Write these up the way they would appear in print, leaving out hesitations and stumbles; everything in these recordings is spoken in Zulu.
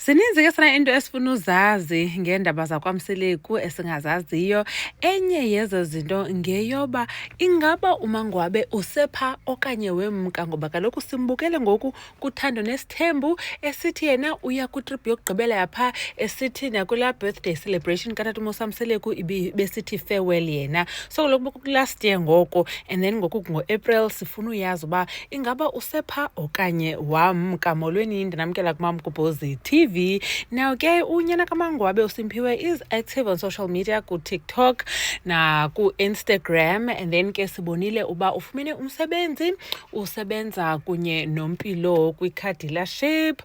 Zininzi ke sana into esifuna uzazi ngeendaba zakwaMseleku esingazaziyo. Enye yezo zinto ngeyoba ingaba uMangwabe usepha okanye wemka, ngoba kaloku simbukele ngoku kuThando Nesithembu esithi yena uya kwitrip yokugqibela yapha, esithi nakulaa birthday celebration kaTata uMusa Mseleku besithi farewell yena. So kaloku last year ngoko, and then ngoku ngo-April sifuna uyazi uba ingaba usepha okanye wamka. Molweni, ndinamkela kuMamgobhozi TV. Now ke unyana kaMangwabe uSimphiwe is active on social media ku-TikTok na ku-Instagram, and then ke sibonile uba ufumene umsebenzi, usebenza kunye noMpilo kwi-car dealership.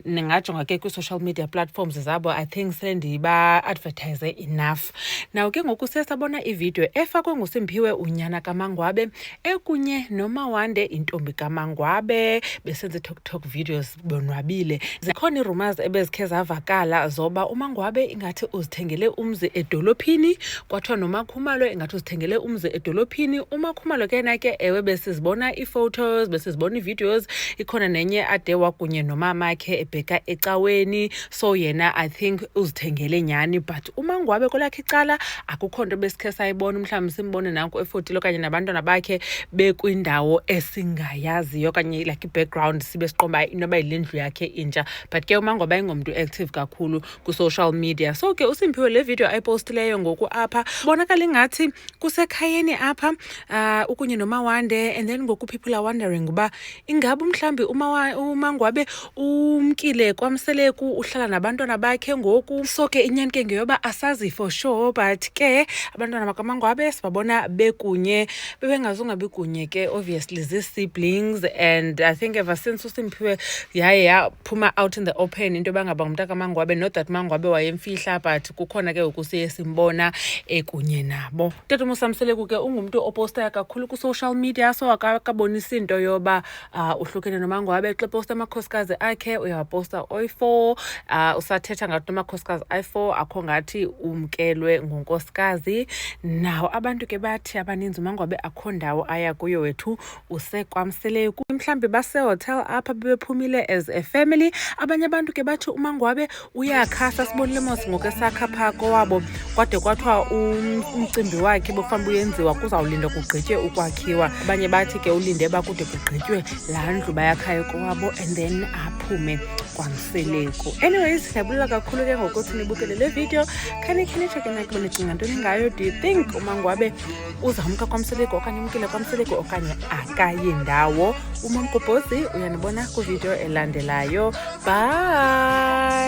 Ningajonga ke kwi-social media platforms zabo, I think sendiba-advertise enough. Now ke ngoku sesabona ivideo efakwe nguSimphiwe unyana kaMangwabe ekunye noMawande intombi kaMangwabe besenza i-TikTok videos bonwabile. Zikhona ii-rumors ebezikhe zavakala zoba uMangwabe ingathi uzithengele umzi edolophini, kwathiwa noMakhumalo ingathi uzithengele umzi edolophini. uMakhumalo ke na ke ewe besizibona ii-photos, besizibona ii-videos, ikhona nenye ade wakunye nomamakhe ebheka ecaweni, so yena I think uzithengele nyani. But uMangwabe kwelakhe icala akukho nto besikhe sayibona, mhlawumbi simbone nanku efotile okanye nabantwana bakhe bekwindawo esingayaziyo okanye like i-background sibe siqomba inoba yile ndlu yakhe intsha. But ke uMangwabe ayingomntu active kakhulu ku-social media. So ke uSimphiwe le video ayipostileyo ngoku apha bonakala ingathi kusekhayeni apha ukunye noMawande, and then ngoku people are wondering uba ingaba mhlawumbi uMangwabe umkile kwaMseleku, uhlala nabantwana bakhe ngoku. So ke inyani ke ngeyoba asazi for sure, but ke abantwana bakaMangwabe sibabona bekunye, bebengazungabi kunye ke obviously zii-siblings. And I think ever since uSimphiwe yaye yaphuma out in the open into bangaba ngumntaka kaMangwabe, not that Mangwabe wayemfihla, but kukhona ke ngoku siye simbona ekunye nabo. Tata uMusa Mseleku ke ungumntu opostaya kakhulu ku-social media, so akabonisa into yoba uhlukene noMangwabe. Xa posta amakhosikazi akhe uyawaposta oyi-4, usathetha ngathi amakhosikazi ayi-4 akho ngathi umkelwe ngunkosikazi. Naw abantu ke bathi abaninzi uMangwabe akho ndawo aya kuyo wethu usekwaMseleku, mhlawumbi base-hotel apha bebephumile as a family. Abanye abantu ke bathi uMangwabe uyakhasa, sibonile mos ngokesakha phaa kowabo kwade kwathiwa umcimbi wakhe bokufanele uyenziwa kuzawulinda kugqitywe ukwakhiwa. Abanye bathi ke ulinde bakude kugqitywe laa ndlu bayakhayo kowabo and then aphume kwaMseleku. Anyways, ndiyabulela kakhulu ke ngokuthi nibukele le video. Khanitsho ke nakuba nicinga ntoni ngayo. Do you think uMangwabe uzamka kwaMseleku okanye umkile kwaMseleku okanye akayi ndawo? uMamgobhozi uyanibona kwivideo elandelayo. Bye.